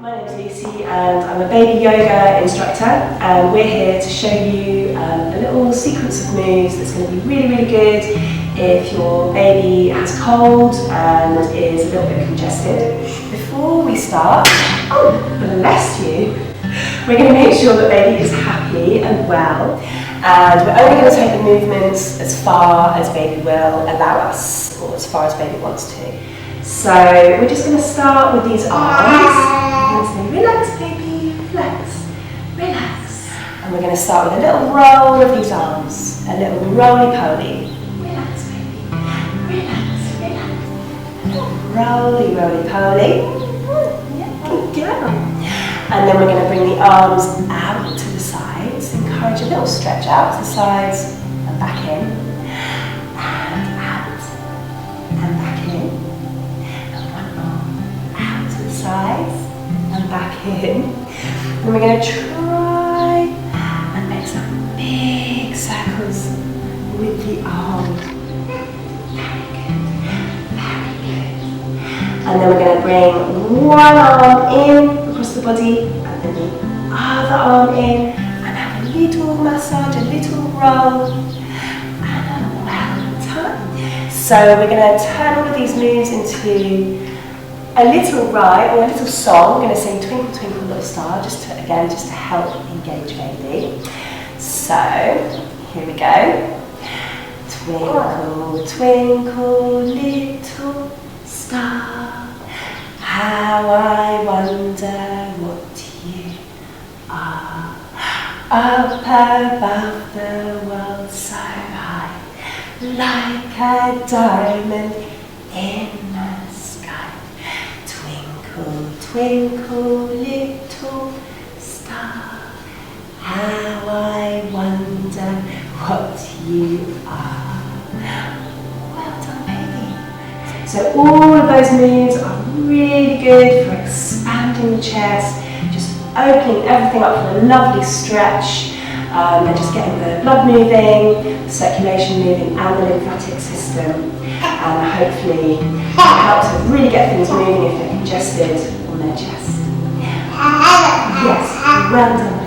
My name is Lucy and I'm a baby yoga instructor, and we're here to show you a little sequence of moves that's going to be really good if your baby has cold and is a little bit congested. Before we start, oh bless you, we're going to make sure that baby is happy and well, and we're only going to take the movements as far as baby will allow us, or as far as baby wants to. So we're just going to start with these arms. We're going to say, relax baby, relax, relax. And we're going to start with a little roll of these arms, a little roly-poly. Relax baby, relax, relax. Roly-poly. Yeah, good girl. And then we're going to bring the arms out to the sides. Encourage a little stretch out to the sides and back in. And out and back in. Sides and back in. And we're going to try and make some big circles with the arm. Very good, very good. And then we're going to bring one arm in across the body and then the other arm in and have a little massage, a little roll, and well done. So we're going to turn all of these moves into a little rhyme or a little song. We're going to sing Twinkle Twinkle Little Star, just to help engage baby. So here we go. Twinkle twinkle little star, how I wonder what you are. Up above the world so high, like a diamond in the sky. Twinkle, twinkle, little star, how I wonder what you are. Well done, baby. So all of those moves are really good for expanding the chest, just opening everything up for a lovely stretch, and just getting the blood moving, the circulation moving, and the lymphatic system. And hopefully help to really get things moving if they're congested on their chest. Yes, well done.